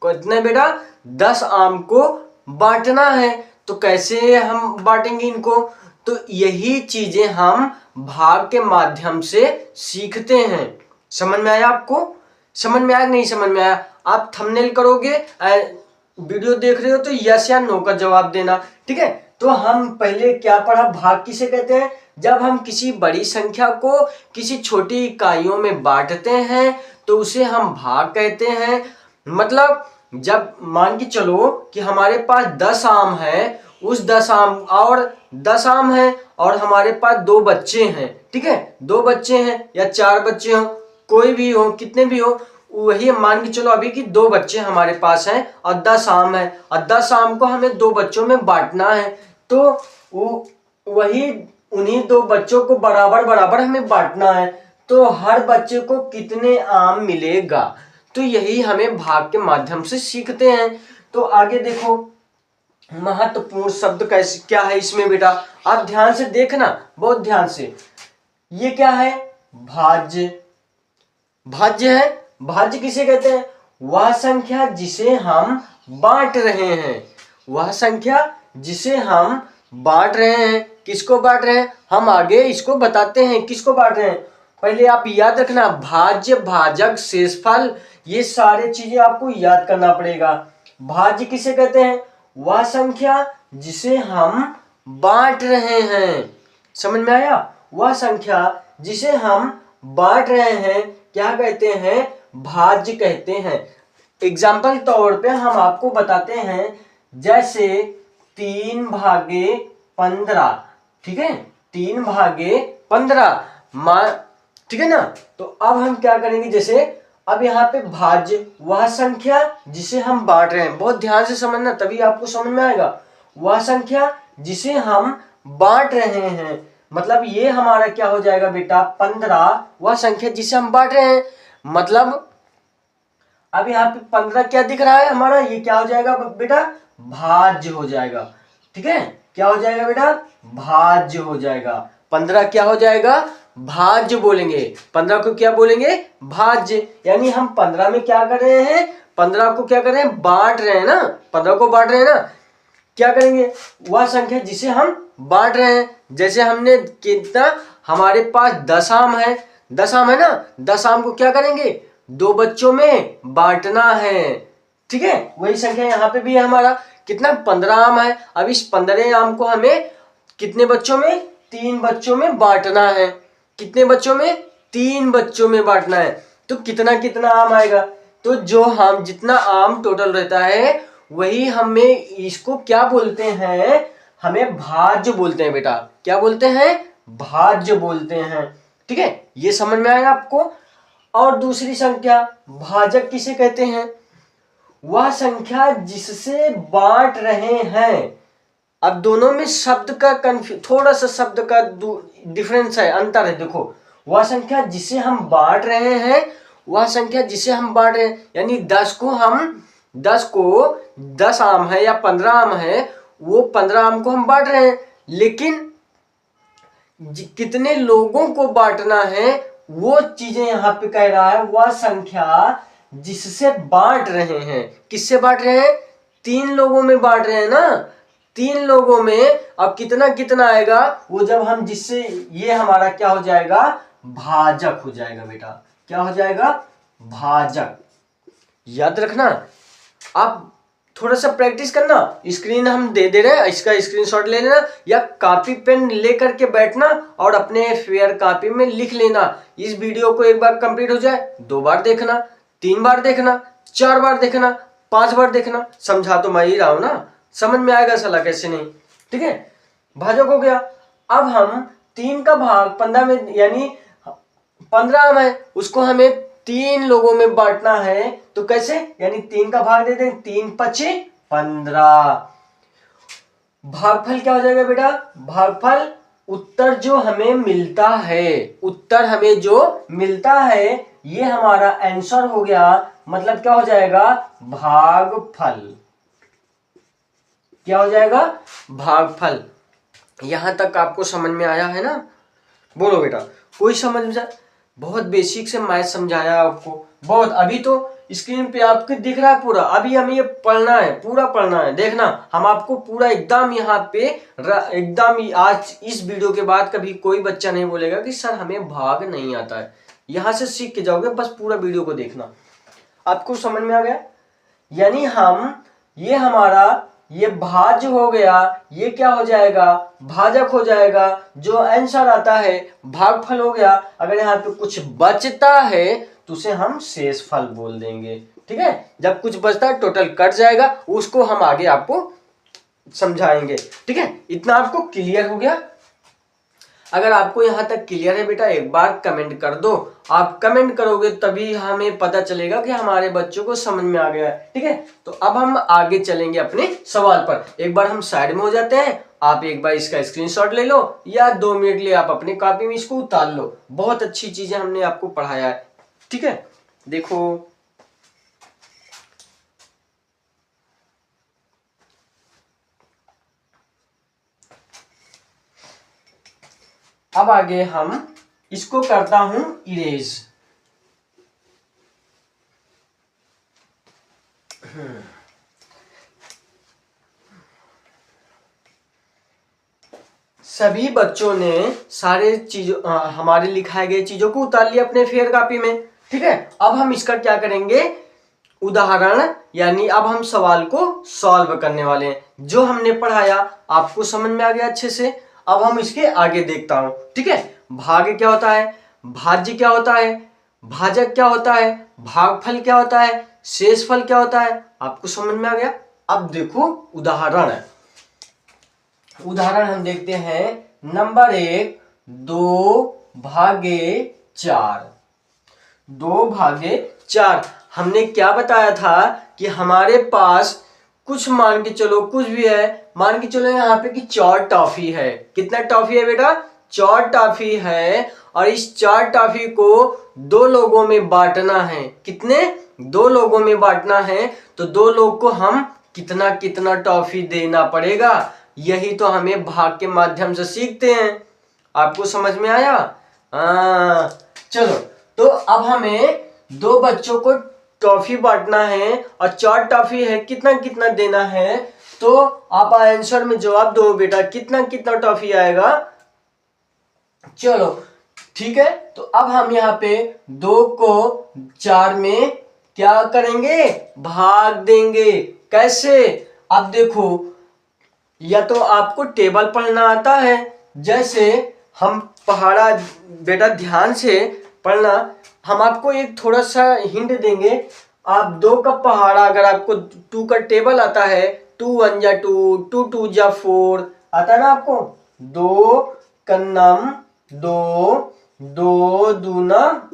कितने बेटा, 10 आम को बांटना है। तो कैसे हम बांटेंगे इनको? तो यही चीजें हम भाग के माध्यम से सीखते हैं। समझ में आया आपको? समझ में आया कि नहीं समझ में आया? आप थंबनेल करोगे, वीडियो देख रहे हो तो यस या नो का जवाब देना। ठीक है, तो हम पहले क्या पढ़ा, भाग किसे कहते हैं? जब हम किसी बड़ी संख्या को किसी छोटी इकाइयों में बांटते हैं तो उसे हम भाग कहते हैं। मतलब जब मान के चलो कि हमारे पास 10 आम है, उस 10 आम और 10 आम है और हमारे पास 2 बच्चे हैं। ठीक है, 2 बच्चे हैं या 4 बच्चे हो, कोई भी हो, कितने भी हो, वही मान के चलो अभी कि 2 बच्चे हमारे पास हैं और 10 आम है और 10 आम को हमें 2 बच्चों में बांटना है। तो वही उन्हीं 2 बच्चों को बराबर बराबर हमें बांटना है। तो हर बच्चे को कितने आम मिलेगा, तो यही हमें भाग के माध्यम से सीखते हैं। तो आगे देखो महत्वपूर्ण शब्द कैसे क्या है इसमें बेटा, आप ध्यान से देखना, बहुत ध्यान से। ये क्या है, भाज्य। भाज्य है, भाज्य किसे कहते हैं? वह संख्या जिसे हम बांट रहे हैं, वह संख्या जिसे हम बांट रहे हैं। किसको बांट रहे हैं, हम आगे इसको बताते हैं किसको बांट रहे हैं। पहले आप याद रखना, भाज्य, भाजक, शेषफल, ये सारे चीजें आपको याद करना पड़ेगा। भाज्य किसे कहते हैं? वह संख्या जिसे हम बांट रहे हैं। समझ में आया? वह संख्या जिसे हम बांट रहे हैं क्या कहते हैं, भाज्य कहते हैं। एग्जाम्पल तौर पे हम आपको बताते हैं, जैसे 3/15। ठीक है, 3/15 ठीक है ना। तो अब हम क्या करेंगे, जैसे अब यहाँ पे भाज्य वह संख्या जिसे हम बांट रहे हैं, बहुत ध्यान से समझना तभी आपको समझ में आएगा। वह संख्या जिसे हम बांट रहे हैं, मतलब ये हमारा क्या हो जाएगा बेटा, 15 वह संख्या जिसे हम बांट रहे हैं। मतलब अब यहाँ पे 15 क्या दिख रहा है हमारा, ये क्या हो जाएगा बेटा, भाज्य हो जाएगा। ठीक है, क्या हो जाएगा बेटा, भाज्य हो जाएगा। 15 क्या हो जाएगा, भाज्य बोलेंगे। 15 को क्या बोलेंगे, भाज्य। यानी हम 15 में क्या कर रहे हैं, 15 को क्या कर रहे हैं, बांट रहे हैं ना, 15 को बांट रहे हैं ना। क्या करेंगे, वह संख्या जिसे हम बांट रहे हैं। जैसे हमने कितना, हमारे पास 10 आम है, 10 आम है ना, 10 आम को क्या करेंगे, 2 बच्चों में बांटना है। ठीक है, वही संख्या यहाँ पे भी है हमारा, कितना, 15 आम है। अब इस 15 आम को हमें कितने बच्चों में, 3 बच्चों में बांटना है। कितने बच्चों में, 3 बच्चों में बांटना है। तो कितना कितना आम आएगा। तो जो हम जितना आम टोटल रहता है वही हमें इसको क्या बोलते हैं, हमें भाज्य बोलते हैं बेटा। क्या बोलते हैं? भाज्य बोलते हैं। ठीक है, ये समझ में आया आपको। और दूसरी संख्या भाजक किसे कहते हैं? वह संख्या जिससे बांट रहे हैं। अब दोनों में शब्द का थोड़ा सा शब्द का डिफरेंस है, अंतर है। देखो, वह संख्या जिसे हम बांट रहे हैं, वह संख्या जिसे हम बांट रहे हैं, यानी 10 को 10 आम है या 15 आम है, वो 15 आम को हम बांट रहे हैं। लेकिन कितने लोगों को बांटना है वो चीजें यहां पे कह रहा है। वह संख्या जिससे बांट रहे हैं। किससे बांट रहे हैं? 3 लोगों में बांट रहे हैं ना। 3 लोगों में अब कितना कितना आएगा, वो जब हम जिससे, ये हमारा क्या हो जाएगा? भाजक हो जाएगा बेटा। क्या हो जाएगा? भाजक। याद रखना। अब थोड़ा सा प्रैक्टिस करना। स्क्रीन हम दे रहे हैं, इसका स्क्रीनशॉट ले लेना या कॉपी पेन लेकर के बैठना और अपने फेयर कॉपी में लिख लेना। इस वीडियो को एक बार कंप्लीट हो जाए, 2 बार देखना, 3 बार देखना, 4 बार देखना, 5 बार देखना। समझा तो मैं ही रहा हूं ना, समझ में आएगा साला, कैसे नहीं। ठीक है, भाजक हो गया। अब हम 3 का भाग 15 में, यानी 15 आम है, उसको हमें 3 लोगों में बांटना है। तो कैसे? यानी 3 का भाग दे दें, 3 पचे 15। भागफल क्या हो जाएगा बेटा? भागफल उत्तर जो हमें मिलता है, उत्तर हमें जो मिलता है, ये हमारा आंसर हो गया। मतलब क्या हो जाएगा? भागफल। क्या हो जाएगा? भागफल। यहां तक आपको समझ में आया है ना? बोलो बेटा, कोई समझ में? बहुत बेसिक से मैथ समझाया आपको, बहुत। अभी तो स्क्रीन पे आपको दिख रहा है पूरा, अभी हमें ये पढ़ना है, पूरा पढ़ना है। देखना, हम आपको पूरा एकदम यहाँ पे एकदम, आज इस वीडियो के बाद कभी कोई बच्चा नहीं बोलेगा कि सर हमें भाग नहीं आता है। यहां से सीख के जाओगे, बस पूरा वीडियो को देखना। आपको समझ में आ गया? यानी ये हमारा ये भाज्य हो गया, ये क्या हो जाएगा? भाजक हो जाएगा। जो आंसर आता है भागफल हो गया। अगर यहाँ पे कुछ बचता है तो उसे हम शेषफल बोल देंगे। ठीक है, जब कुछ बचता है टोटल कट जाएगा, उसको हम आगे आपको समझाएंगे। ठीक है, इतना आपको क्लियर हो गया? अगर आपको यहां तक क्लियर है बेटा, एक बार कमेंट कर दो। आप कमेंट करोगे तभी हमें पता चलेगा कि हमारे बच्चों को समझ में आ गया है। ठीक है, तो अब हम आगे चलेंगे अपने सवाल पर। एक बार हम साइड में हो जाते हैं, आप एक बार इसका स्क्रीनशॉट ले लो या 2 मिनट लिए आप अपनी कॉपी में इसको उतार लो। बहुत अच्छी चीजें हमने आपको पढ़ाया है। ठीक है, देखो अब आगे हम इसको करता हूं इरेज। सभी बच्चों ने सारे चीजों हमारे लिखाए गए चीजों को उतार लिया अपने फेयर कॉपी में। ठीक है, अब हम इसका क्या करेंगे? उदाहरण, यानी अब हम सवाल को सॉल्व करने वाले हैं। जो हमने पढ़ाया आपको समझ में आ गया अच्छे से। अब हम इसके आगे देखता हूं। ठीक है, भाग क्या होता है, भाज्य क्या होता है, भाजक क्या होता है, भागफल क्या होता है, शेषफल क्या होता है, आपको समझ में आ गया। अब देखो उदाहरण है। उदाहरण हम देखते हैं। नंबर 1, 2/4। 2/4। हमने क्या बताया था कि हमारे पास कुछ, मान के चलो कुछ भी है, मान के चलो यहाँ पे कि 4 टॉफी है। कितना टॉफी है बेटा? 4 टॉफी है। और इस 4 टॉफी को 2 लोगों में बांटना है। कितने? 2 लोगों में बांटना है। तो 2 लोग को हम कितना कितना टॉफी देना पड़ेगा, यही तो हमें भाग के माध्यम से सीखते हैं। आपको समझ में आया? चलो, तो अब हमें 2 बच्चों को टॉफी बांटना है और 4 टॉफी है, कितना कितना देना है। तो आप आंसर में जवाब दो बेटा, कितना कितना टॉफी आएगा। चलो ठीक है, तो अब हम यहाँ पे 2 को 4 में क्या करेंगे? भाग देंगे। कैसे? अब देखो, या तो आपको टेबल पढ़ना आता है, जैसे हम पढ़ा, बेटा ध्यान से पढ़ना। हम आपको एक थोड़ा सा हिंट देंगे। आप 2 का पहाड़ा, अगर आपको 2 का टेबल आता है, 2 1 जा 2, 2 2 जा 4 आता है ना आपको, 2 कन्नम 2, 2 दूना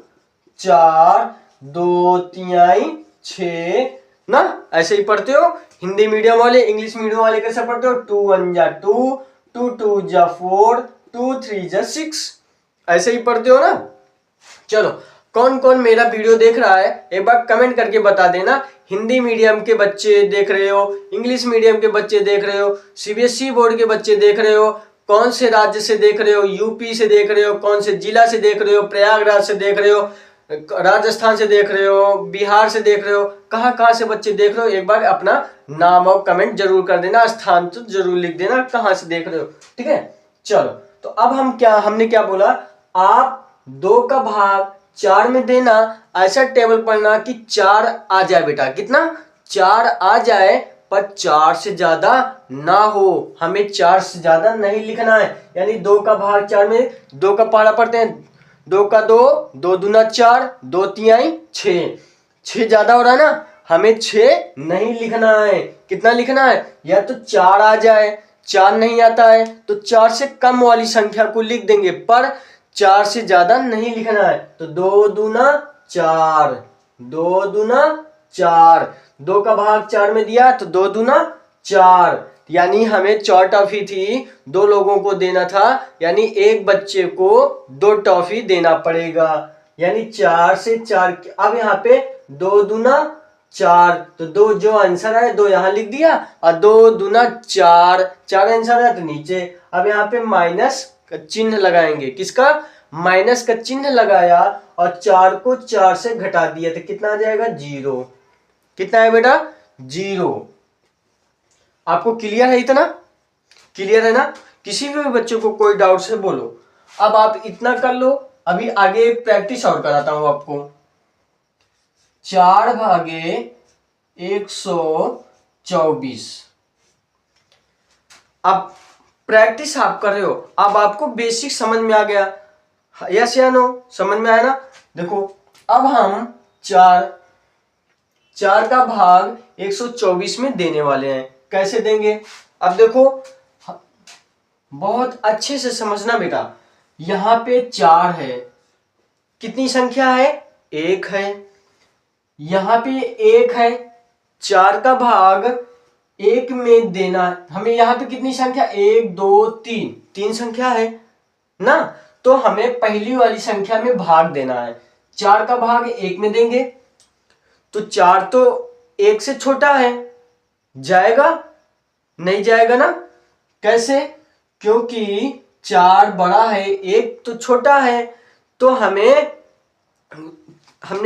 4, 2 तिहाई 6 ना, ऐसे ही पढ़ते हो। हिंदी मीडियम वाले, इंग्लिश मीडियम वाले कैसे पढ़ते हो, 2 1 जा 2, 2 2 जा 4, 2 3 जा 6, ऐसे ही पढ़ते हो ना। चलो, कौन कौन मेरा वीडियो देख रहा है एक बार कमेंट करके बता देना। हिंदी मीडियम के बच्चे देख रहे हो, इंग्लिश मीडियम के बच्चे देख रहे हो, सीबीएसई बोर्ड के बच्चे देख रहे हो, कौन से राज्य से देख रहे हो, यूपी से देख रहे हो, कौन से जिला से देख रहे हो, प्रयागराज से देख रहे हो, राजस्थान से देख रहे हो, बिहार से देख रहे हो, कहाँ कहाँ से बच्चे देख रहे हो, एक बार अपना नाम और कमेंट जरूर कर देना, स्थान तो जरूर लिख देना कहाँ से देख रहे हो, ठीक है। चलो, तो अब हमने क्या बोला, आप 2 का भाग 4 में देना, ऐसा टेबल पढ़ना कि 4 आ जाए बेटा, कितना 4 आ जाए, पर 4 से ज्यादा ना हो, हमें 4 से ज्यादा नहीं लिखना है। यानी 2 का भाग 4 में 2 का पहाड़ा पढ़ते हैं, 2 का 2, 2 दूना 4, 2 तिहाई 6, 6 ज्यादा हो रहा है ना, हमें 6 नहीं लिखना है। कितना लिखना है, या तो 4 आ जाए, 4 नहीं आता है तो 4 से कम वाली संख्या को लिख देंगे, पर 4 से ज्यादा नहीं लिखना है। तो 2 दूना 4, 2 दूना 4, 2 का भाग 4 में दिया तो 2 दूना 4, यानी हमें 4 टॉफी थी, 2 लोगों को देना था, यानी एक बच्चे को 2 टॉफी देना पड़ेगा, यानी 4 से 4। अब यहाँ पे 2 दूना 4, तो 2 जो आंसर है 2 यहाँ लिख दिया, और 2 दूना 4, 4 आंसर है तो नीचे। अब यहाँ पे माइनस का चिन्ह लगाएंगे, किसका, माइनस का चिन्ह लगाया, और 4 को 4 से घटा दिया तो कितना आ जाएगा, 0। कितना है बेटा, 0। आपको क्लियर है, इतना क्लियर है ना। किसी भी बच्चे को कोई डाउट है बोलो। अब आप इतना कर लो, अभी आगे प्रैक्टिस और कराता हूं आपको। 4 भागे 124। अब प्रैक्टिस आप कर रहे हो, अब आपको बेसिक समझ में आ गया, यस या नो, समझ में आया ना। देखो, अब हम 4 का भाग 124 में देने वाले हैं। कैसे देंगे, अब देखो बहुत अच्छे से समझना बेटा। यहां पे 4 है, कितनी संख्या है, 1 है, यहां पे 1 है, 4 का भाग 1 में देना, हमें यहां पे कितनी संख्या, 1 2 3, 3 संख्या है ना, तो हमें पहली वाली संख्या में भाग देना है। 4 का भाग 1 में देंगे तो 4 तो 1 से छोटा है, जाएगा नहीं जाएगा ना, कैसे, क्योंकि 4 बड़ा है 1 तो छोटा है। तो हमने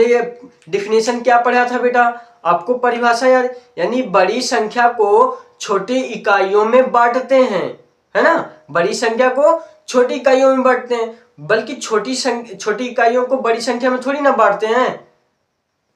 ये डिफिनेशन क्या पढ़ा था बेटा, आपको परिभाषा याद, यानी बड़ी संख्या को छोटी इकाइयों में बांटते हैं, है ना, बड़ी संख्या को छोटी इकाइयों में बांटते हैं, बल्कि छोटी इकाइयों को बड़ी संख्या में थोड़ी ना बांटते हैं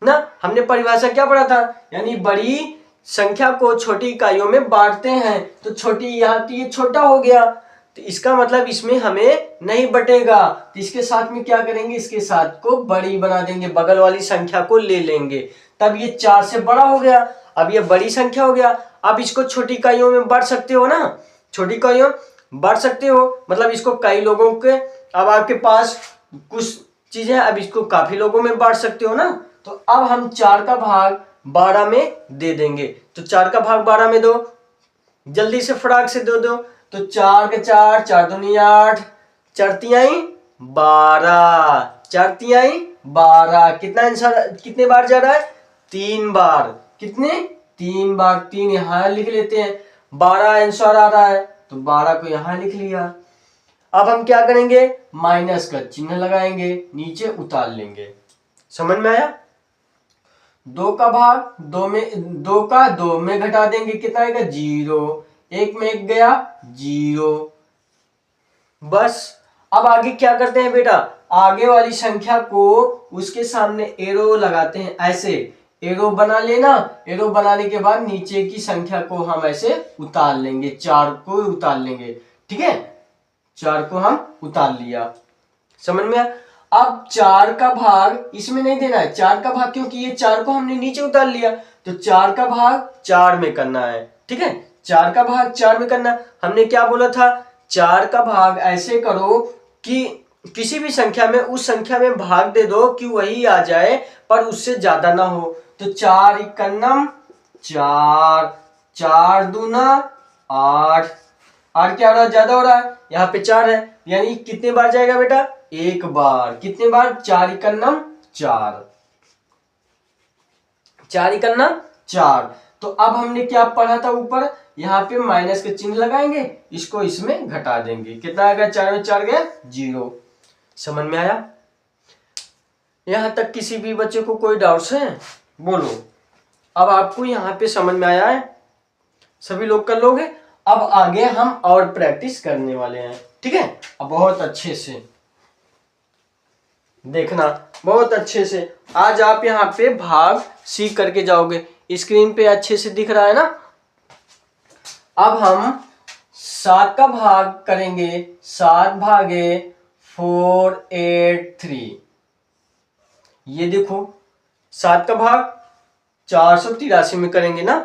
ना। हमने परिभाषा क्या पढ़ा था, यानी बड़ी संख्या को छोटी इकाइयों में बांटते हैं, तो छोटी यहाँ तो ये छोटा हो गया, तो इसका मतलब इसमें हमें नहीं बटेगा, तो इसके साथ में क्या करेंगे, इसके साथ को बड़ी बना देंगे, बगल वाली संख्या को ले लेंगे, तब ये 4 से बड़ा हो गया, अब ये बड़ी संख्या हो गया। अब इसको छोटी इकाइयों में बांट सकते हो ना, छोटी इकाइयों बांट सकते हो, मतलब इसको कई लोगों के, अब आपके पास कुछ चीजें, अब इसको काफी लोगों में बांट सकते हो ना। तो अब हम 4 का भाग 12 में दे देंगे, तो 4 का भाग 12 में दो, जल्दी से फटाक से दो, तो 4 के 4, 4 दूनी 8, 4 तिहाई 12, 4 तिहाई 12, कितना आंसर, कितने बार जा रहा है, 3 बार, कितने, 3 बार, 3 यहां लिख लेते हैं, 12 आंसर आ रहा है तो 12 को यहां लिख लिया। अब हम क्या करेंगे, माइनस का चिन्ह लगाएंगे, नीचे उतार लेंगे, समझ में आया। 2 का भाग 2 में, 2 का 2 में घटा देंगे, कितना आएगा, 0, 1 में 1 गया 0, बस। अब आगे क्या करते हैं बेटा, आगे वाली संख्या को उसके सामने एरो लगाते हैं, ऐसे एरो बना लेना, एरो बनाने के बाद नीचे की संख्या को हम ऐसे उतार लेंगे, 4 को उतार लेंगे, ठीक है, 4 को हम उतार लिया, समझ में आया। अब 4 का भाग इसमें नहीं देना है, 4 का भाग, क्योंकि ये 4 को हमने नीचे उतार लिया, तो 4 का भाग 4 में करना है। ठीक है, 4 का भाग 4 में करना। हमने क्या बोला था, 4 का भाग ऐसे करो कि किसी भी संख्या में उस संख्या में भाग दे दो कि वही आ जाए पर उससे ज्यादा ना हो। तो 4 इक्कनम 4, 4 दूना 8, 8 क्या हो रहा है, ज्यादा हो रहा है, यहाँ पे 4 है, यानी कितने बार जाएगा बेटा, एक बार। कितने बार, 4 इक्कनम 4, 4 इक्कनम 4। तो अब हमने क्या पढ़ा था ऊपर, यहाँ पे माइनस के चिन्ह लगाएंगे, इसको इसमें घटा देंगे, कितना आ गया, 4 में 4 गया 0। समझ में आया? यहां तक किसी भी बच्चे को कोई डाउट्स है, बोलो। अब आपको यहाँ पे समझ में आया है, सभी लोग कर लोगे। अब आगे हम और प्रैक्टिस करने वाले हैं, ठीक है। अब बहुत अच्छे से देखना, बहुत अच्छे से। आज आप यहाँ पे भाग सीख करके जाओगे, स्क्रीन पे अच्छे से दिख रहा है ना। अब हम 7 का भाग करेंगे, 7 भागे 4 8 3। ये देखो 7 का भाग 483 में करेंगे ना।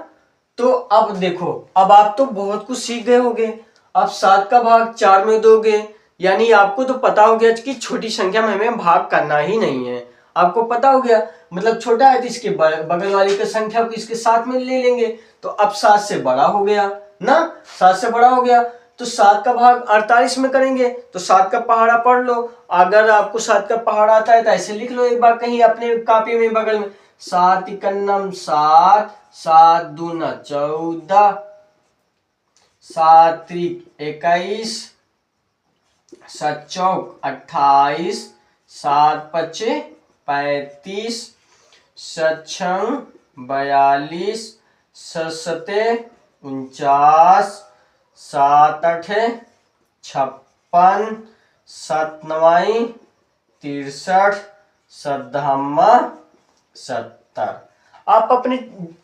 तो अब देखो, अब आप तो बहुत कुछ सीख गए होगे। अब 7 का भाग 4 में दोगे, यानी आपको तो पता हो गया कि छोटी संख्या में हमें भाग करना ही नहीं है। आपको पता हो गया, मतलब छोटा है तो इसके बगल वाली की संख्या को इसके साथ में ले लेंगे। तो अब 7 से बड़ा हो गया ना, 7 से बड़ा हो गया, तो 7 का भाग 48 में करेंगे। तो 7 का पहाड़ा पढ़ लो, अगर आपको 7 का पहाड़ा आता है तो ऐसे लिख लो एक बार कहीं अपने कॉपी में बगल में, 7 इक्कनम 7, 7 दूना 14, 7 त्रिक 21, 7 चौक 28, 7 पचे 35, 7 छंग 42, 7 सते 49, 7 अठे 56, 7 नवाई 63, 7 दहम्मा 70। आप अपने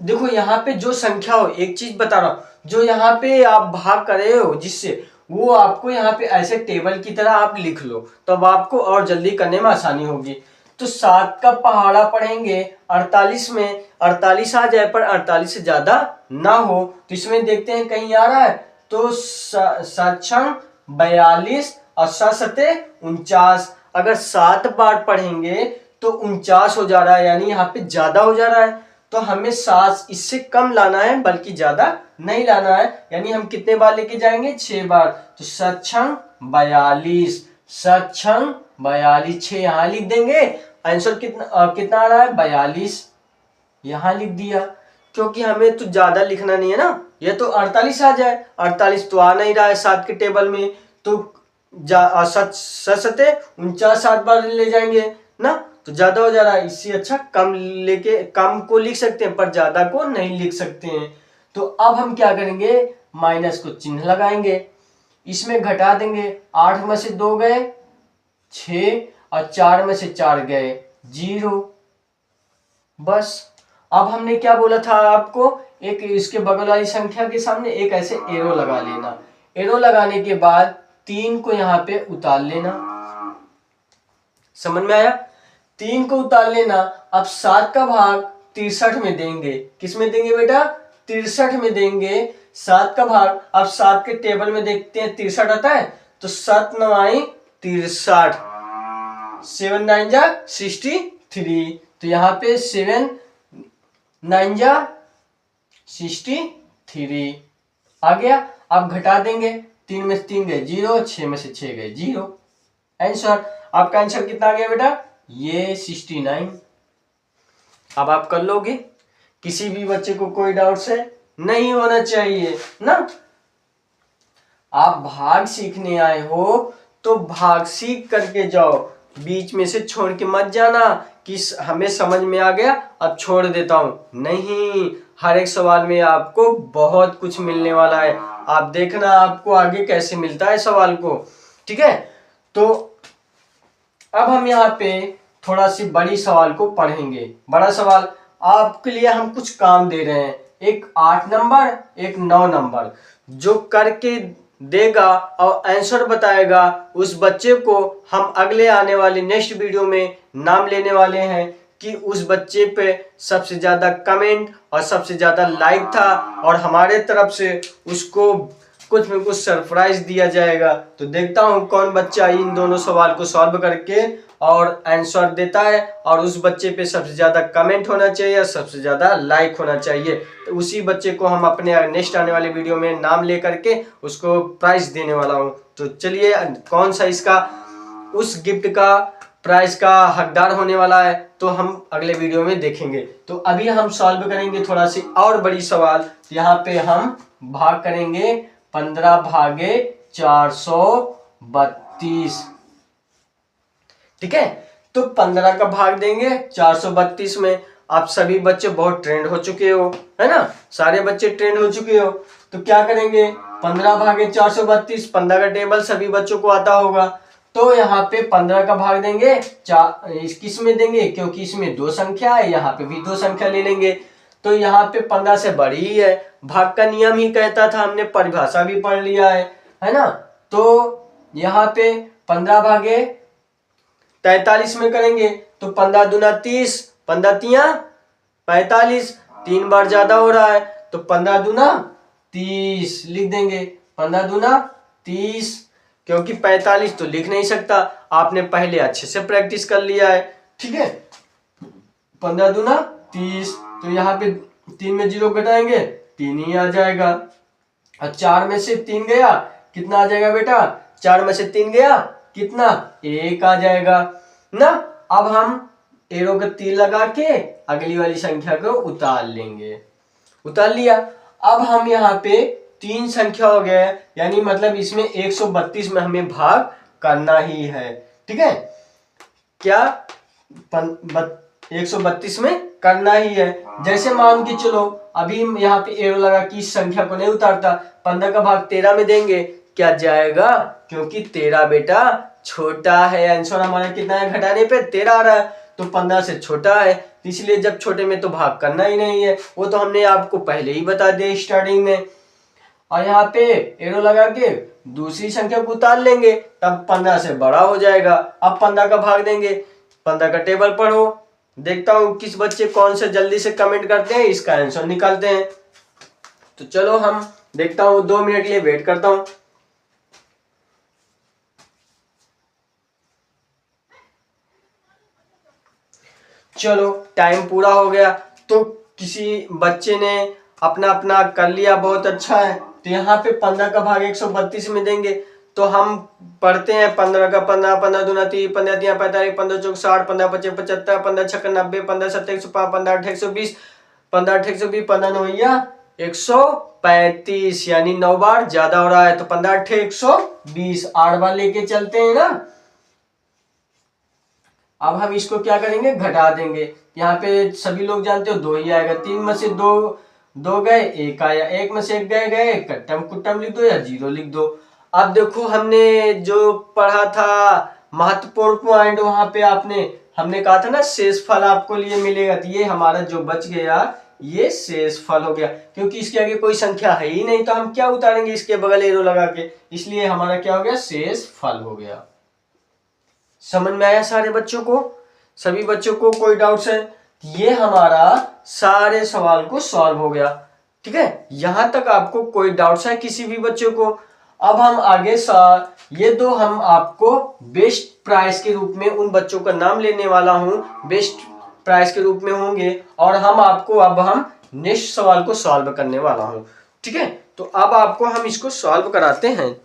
देखो यहाँ पे जो संख्या हो, एक चीज बता रहा हूं, जो यहाँ पे आप भाग कर रहे हो जिससे, वो आपको यहाँ पे ऐसे टेबल की तरह आप लिख लो, तब आपको और जल्दी करने में आसानी होगी। तो 7 का पहाड़ा पढ़ेंगे 48 में, 48 आ जाए पर 48 से ज्यादा ना हो, तो इसमें देखते हैं कहीं आ रहा है। तो 7 छंग 42 और 7 सते 49, अगर 7 बार पढ़ेंगे तो 49 हो जा रहा है, यानी यहाँ पे ज्यादा हो जा रहा है। तो हमें 7 इससे कम लाना है, बल्कि ज्यादा नहीं लाना है, यानी हम कितने बार लेके जाएंगे, 6 बार। तो 7 छंग 42, 7 छंग 42, 6 यहाँ लिख देंगे। आंसर कितना आ रहा है, 42 यहाँ लिख दिया, क्योंकि हमें तो ज्यादा लिखना नहीं है ना। ये तो 48 आ जाए, 48 तो आ नहीं रहा है 7 के टेबल में, तो 7 सते 49 7 बार ले जाएंगे ना, तो ज्यादा हो जा रहा है। इससे अच्छा कम लेके, कम को लिख सकते हैं पर ज्यादा को नहीं लिख सकते हैं। तो अब हम क्या करेंगे, माइनस को चिन्ह लगाएंगे, इसमें घटा देंगे। 8 में से 2 गए 6 और 4 में से 4 गए 0। बस अब हमने क्या बोला था आपको, एक इसके बगल वाली संख्या के सामने एक ऐसे एरो लगा लेना। एरो लगाने के बाद 3 को यहाँ पे उतार लेना। समझ में आया? 3 को उतार लेना। अब 7 का भाग 63 में देंगे। किस में देंगे बेटा? 63 में देंगे 7 का भाग। अब 7 के टेबल में देखते हैं 63 आता है, तो 7 9 63, 7 9 जा 63, तो यहाँ पे 7 9 जा 63 आ गया। अब घटा देंगे, 3 में से 3 गए 0, 6 में से 6 गए 0। आंसर, आपका आंसर कितना आ गया बेटा? ये 69। अब आप कर लोगे, किसी भी बच्चे को कोई डाउट है नहीं होना चाहिए ना। आप भाग सीखने आए हो तो भाग सीख करके जाओ, बीच में से छोड़ के मत जाना कि हमें समझ में आ गया अब छोड़ देता हूं। नहीं, हर एक सवाल में आपको बहुत कुछ मिलने वाला है। आप देखना आपको आगे कैसे मिलता है सवाल को, ठीक है। तो अब हम यहाँ पे थोड़ा सी बड़ी सवाल को पढ़ेंगे। बड़ा सवाल आपके लिए हम कुछ काम दे रहे हैं, एक 8 नंबर एक 9 नंबर, जो करके देगा और आंसर बताएगा, उस बच्चे को हम अगले आने वाले नेक्स्ट वीडियो में नाम लेने वाले हैं कि उस बच्चे पे सबसे ज़्यादा कमेंट और सबसे ज़्यादा लाइक था, और हमारे तरफ से उसको कुछ में कुछ सरप्राइज दिया जाएगा। तो देखता हूँ कौन बच्चा इन दोनों सवाल को सॉल्व करके और आंसर देता है, और उस बच्चे पे सबसे ज़्यादा कमेंट होना चाहिए, सबसे ज़्यादा लाइक होना चाहिए। तो उसी बच्चे को हम अपने नेक्स्ट आने वाले वीडियो में नाम ले करके उसको प्राइज देने वाला हूँ। तो चलिए कौन सा इसका उस गिफ्ट का प्राइज का हकदार होने वाला है तो हम अगले वीडियो में देखेंगे। तो अभी हम सॉल्व करेंगे थोड़ा सी और बड़ी सवाल। यहाँ पे हम भाग करेंगे 15 भागे 432, ठीक है। तो 15 का भाग देंगे 432 में। आप सभी बच्चे बहुत ट्रेंड हो चुके हो, है ना, सारे बच्चे ट्रेंड हो चुके हो। तो क्या करेंगे, 15 भागे 432, 15 का टेबल सभी बच्चों को आता होगा। तो यहाँ पे 15 का भाग देंगे किस में देंगे, क्योंकि इसमें दो संख्या है, यहाँ पे भी दो संख्या ले लेंगे। तो यहाँ पे 15 से बड़ी ही है, भाग का नियम ही कहता था, हमने परिभाषा भी पढ़ लिया है ना। तो यहाँ पे 15 भागे 43 में करेंगे तो 15 दूना 30, 15 तिया 45, 3 बार ज्यादा हो रहा है तो 15 दूना 30 लिख देंगे। 15 दूना 30, क्योंकि 45 तो लिख नहीं सकता, आपने पहले अच्छे से प्रैक्टिस कर लिया है, ठीक है। 15 दूना 30, तो यहाँ पे 3 में 0 घटाएंगे 3 ही आ जाएगा, और 4 में से 3 गया कितना आ जाएगा बेटा, 4 में से 3 गया कितना, 1 आ जाएगा ना। अब हम एरो का तीर लगा के अगली वाली संख्या को उतार लेंगे, उतार लिया। अब हम यहाँ पे 3 संख्या हो गया, यानी मतलब इसमें 132 में हमें भाग करना ही है, ठीक है। क्या 132 में करना ही है। जैसे मान के चलो अभी यहाँ पे एरो लगा कि इस संख्या को नहीं उतारता, 15 का भाग 13 में देंगे, क्या जाएगा, क्योंकि 13 बेटा छोटा है, आंसर हमारा कितना है, घटाने पे 13 आ रहा है, तो 15 से छोटा है, इसलिए जब छोटे में तो भाग करना ही नहीं है, वो तो हमने आपको पहले ही बता दिया स्टार्टिंग में। और यहाँ पे एरो लगा के दूसरी संख्या को उतार लेंगे, तब 15 से बड़ा हो जाएगा। अब 15 का भाग देंगे, 15 का टेबल पढ़ो, देखता हूँ किस बच्चे कौन से जल्दी से कमेंट करते हैं, इसका आंसर निकालते हैं। तो चलो हम देखता हूँ, 2 मिनट के लिए वेट करता हूँ। चलो टाइम पूरा हो गया, तो किसी बच्चे ने अपना अपना कर लिया, बहुत अच्छा है। तो यहाँ पे 15 का भाग 132 में देंगे, तो हम पढ़ते हैं 15 का 15, 15 दूना 30, 15 तिया 45, 15 चौक 60, 15 पचे 75, 15 छक्का 90, 15 सत्ते 105, 15 अट्ठे 120, 15 अट्ठे 120, 15 नौया 135, यानी 9 बार ज्यादा हो रहा है, तो 15 अट्ठे 120, 8 बार लेके चलते हैं ना। अब हम इसको क्या करेंगे, घटा देंगे। यहाँ पे सभी लोग जानते हो 2 ही आएगा, 3 में से 2 गए 1 आया, 1 में से 1 गए कट्टम कुट्टम लिख दो या 0 लिख दो। अब देखो हमने जो पढ़ा था महत्वपूर्ण पॉइंट, वहां पे हमने कहा था ना शेष फल आपको लिए मिलेगा, तो ये हमारा जो बच गया ये शेष फल हो गया, क्योंकि इसके आगे कोई संख्या है ही नहीं, तो हम क्या उतारेंगे इसके बगल एरो लगा के, इसलिए हमारा क्या हो गया, शेष फल हो गया। समझ में आया सारे बच्चों को, सभी बच्चों को कोई डाउट्स है? ये हमारा सारे सवाल को सॉल्व हो गया, ठीक है। यहां तक आपको कोई डाउट्स है किसी भी बच्चों को? अब हम आगे ये दो हम आपको बेस्ट प्राइस के रूप में उन बच्चों का नाम लेने वाला हूं, बेस्ट प्राइस के रूप में होंगे, और हम नेक्स्ट सवाल को सॉल्व करने वाला हूं, ठीक है। तो अब आपको हम इसको सॉल्व कराते हैं।